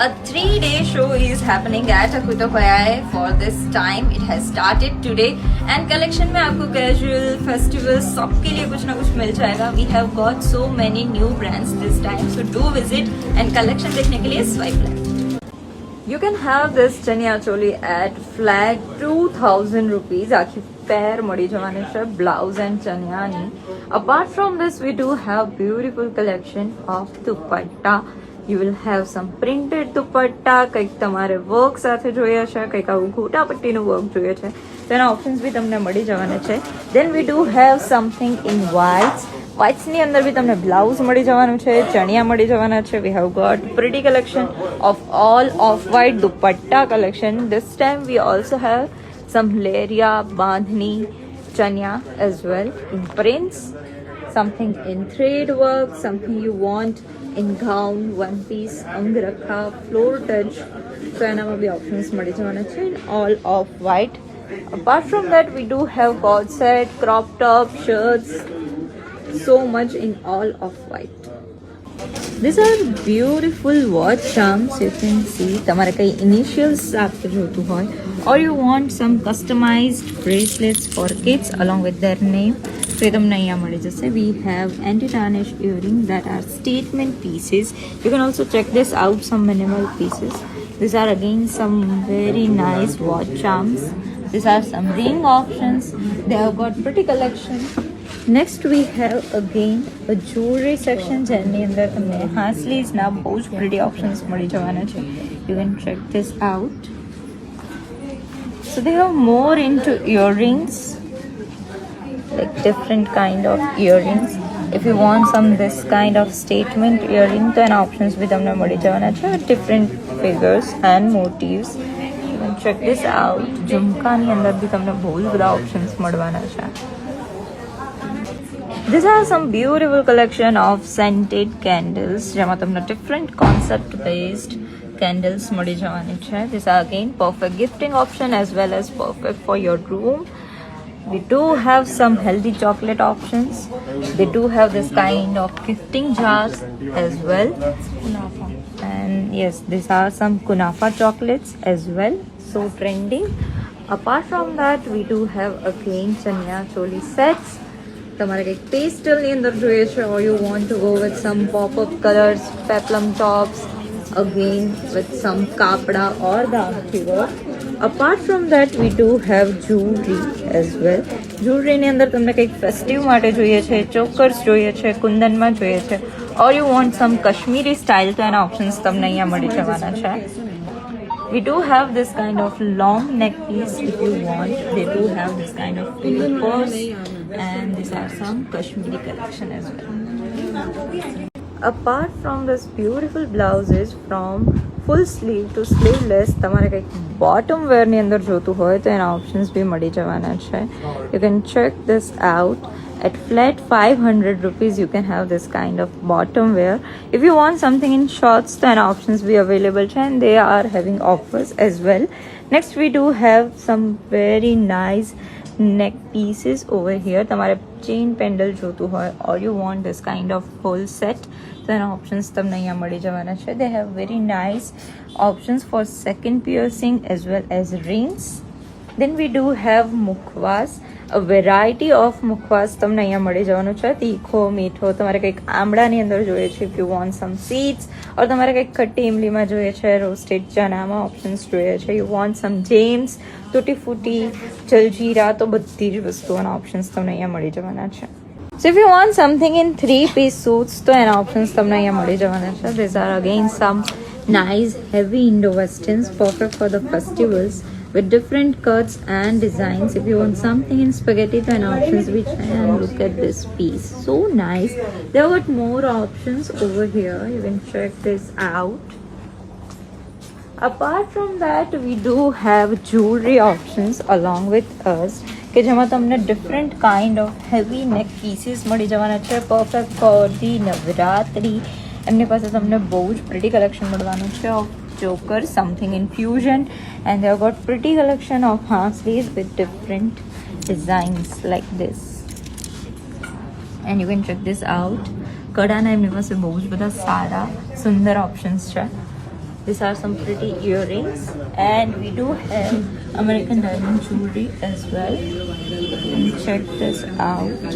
A 3-day show is happening at Akutopayai. For this time, it has started today. And collection में आपको casual, festival सबके लिए कुछ ना कुछ मिल जाएगा. We have got so many new brands this time, so do visit and collection देखने के लिए swipe left. You can have this chaniya choli at flat 2000 rupees. આખી પેર મળી જવાની છે બ્લાઉઝ એન્ડ ચનિયાની. Apart from this, we do have beautiful collection of dupatta. You will have some printed dupatta. કંઈક તમારે વર્ક સાથે જોઈએ છે, કંઈક આવું ઘૂંટા પટ્ટીનું વર્ક જોઈએ છે, તેના ઓપ્શન્સ બી તમને મળી જવાના છે. Then we do have something in whites. વ્હાઇટ્સની અંદર બી તમને બ્લાઉઝ મળી જવાનું છે, ચણિયા મળી જવાના છે. We have got pretty collection of all of white dupatta collection. This time we also have some leria, bandhni, chaniya as well in prints. Something in thread work, something you want in gown, one piece, angrakha, floor touch. So એનામાં બી options મળી જવાના છે in all of white. Apart from that, we do have cord set, crop top, shirts, so much in all of white. These are beautiful watch charms. You can see તમારે કઈ initials આપતે જોતું હોય, or you want some customized bracelets for kids along with their name, તો એ તમને અહીંયા મળી જશે. We have anti-tarnish earrings that are statement pieces. You can also check this out, some minimal pieces. These are again some very nice watch charms. These are some ring options. They have got pretty collection. Next we have again a jewelry section જેની અંદર તમને હાસલીઝના બહુ જ pretty options મળી જવાના છે. You can check this out. So they have more into earrings, like different kind of earrings. If you want some this kind of statement earring, તો એના options બી તમને મળી જવાના છે with different figures and motifs. You can check this out. ઝુમકાની અંદર બી તમને બહુ જ બધા options મળવાના છે. These are some beautiful collection of scented candles જેમાં તમને different concept based candles મળી જવાની છે. These are again perfect gifting option as well as perfect for your room. We do have some healthy chocolate options. They do have this kind of gifting jars as well. And yes, these are some kunafa chocolates as well, so trending. Apart from that, we do have again chaniya choli sets. તમારે કંઈક પેસ્ટલની અંદર જોઈએ છે, or you want to go with some pop-up colors, peplum tops, again with some kapda or dhamti work. Apart from that, we do have jewelry as well. જ્વેલરીની અંદર તમને કંઈક festive માટે જોઈએ છે, ચોકર્સ જોઈએ છે, કુંદનમાં જોઈએ છે, or you want some Kashmiri style, તો એના ઓપ્શન્સ તમને અહીંયા મળી જવાના છે. We do have this kind of long neck piece if you want. They do have this kind of bigger purse, and these are some Kashmiri collection as well. Apart from this beautiful blouses from full sleeve to sleeveless, તમારે કંઈક bottom wear ની અંદર જોતું હોય તો એના options બી મળી જવાના છે. You can check this out. At flat 500 rupees, you can have this kind of bottom wear. If you want something in shorts, then options be available, and they are having offers as well. Next, we do have some very nice neck pieces over here. તમારે chain pendant જોતું હોય, or you want this kind of whole set, then options તમને અહીંયા મળી જવાના છે. They have very nice options for second piercing as well as rings. Then we do have mukhwas. A variety of mukhwas તમને અહીંયા મળી જવાનું છે. તીખો, મીઠો, તમારે કંઈક આમળાની અંદર જોઈએ છે, if you want some seeds, or તમારે કંઈક ખટ્ટી ઇમલીમાં જોઈએ છે, રોસ્ટેડ ચનામાં ઓપ્શન્સ જોઈએ છે, you want some james, તૂટી ફૂટી, જલજીરા, તો બધી જ વસ્તુઓના ઓપ્શન્સ તમને અહીંયા મળી જવાના છે. So if you want something in 3-piece suits, તો એના ઓપ્શન્સ તમને અહીંયા મળી જવાના છે. These are again some nice heavy Indo-Westerns perfect for the festivals with different cuts and designs. If you want something in spaghetti, then options which, and look at this piece, so nice. There are more options over here. You can check this out. Apart from that, we do have jewelry options along with us કે જેમાં તમને different kind of heavy neck pieces મળી જવાના છે, perfect for the Navratri. એમની પાસે તમને બહુ જ pretty collection મળવાનું છે of choker, something in fusion, and they have got pretty collection of hansleys with different designs like this. And you can check this out. કડાના એમની પાસે બહુ જ બધા સારા સુંદર ઓપ્શન્સ છે. These are some pretty earrings, and we do have American diamond jewelry as well. Check this out.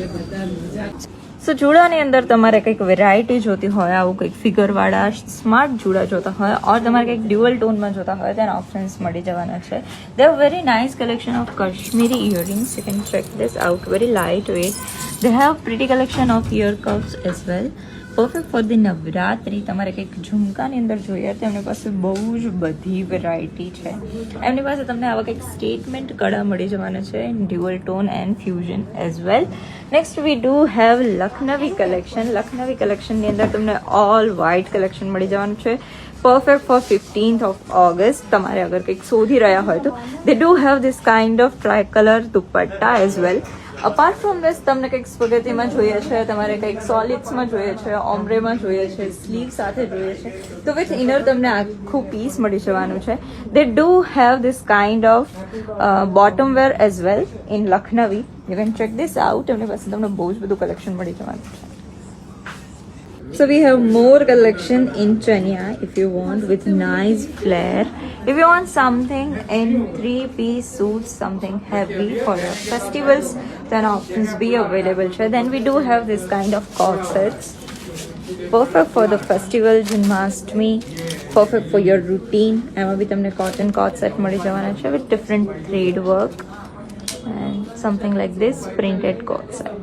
સો જૂડાની અંદર તમારે કંઈક variety જોતી હોય, આવું કંઈક ફિગરવાળા સ્માર્ટ જૂડા જોતા હોય, ઓર તમારે કંઈક ડ્યુઅલ ટોનમાં જોતા હોય, તેના ઓપ્શન્સ મળી જવાના છે. They have very nice collection of Kashmiri earrings. You can check this out. Very light weight. They have pretty collection of ear cuffs as well. Perfect for the Navratri. તમારે કંઈક ઝુમકાની અંદર જોઈએ તો એમની પાસે બહુ જ બધી વેરાયટી છે. એમની પાસે તમને આવા કંઈક સ્ટેટમેન્ટ કડા મળી જવાના છે, dual tone and fusion as well. Next we do have Lucknowi collection. Lucknowi કલેક્શનની અંદર તમને ઓલ વ્હાઇટ કલેક્શન મળી જવાનું છે. Perfect for 15th of August. તમારે અગર કંઈક શોધી રહ્યા હોય તો દે do have this kind of try colour dupatta as well. Apart from this તમને કંઈક સ્પગેટીમાં જોઈએ છે, તમારે કંઈક સોલિડ્સમાં જોઈએ છે, ઓમ્બ્રેમાં જોઈએ છે, સ્લીવ સાથે જોઈએ છે, તો વિથ ઇનર તમને આખું પીસ મળી જવાનું છે. They do have this kind of bottom wear as well in Lucknowi. You can check this out. એમની પાસે તમને બહુ જ બધું કલેક્શન મળી જવાનું છે. So we have more collection in chania if you want, with nice flare. If you want something in 3-piece suits, something heavy for your festivals, then options be available. Then we do have this kind of cord sets. Perfect for the festival, Janmashtami. Perfect for your routine. એમાં બી તમને cotton cord set મળી જવાના છે with different thread work and something like this printed cord set.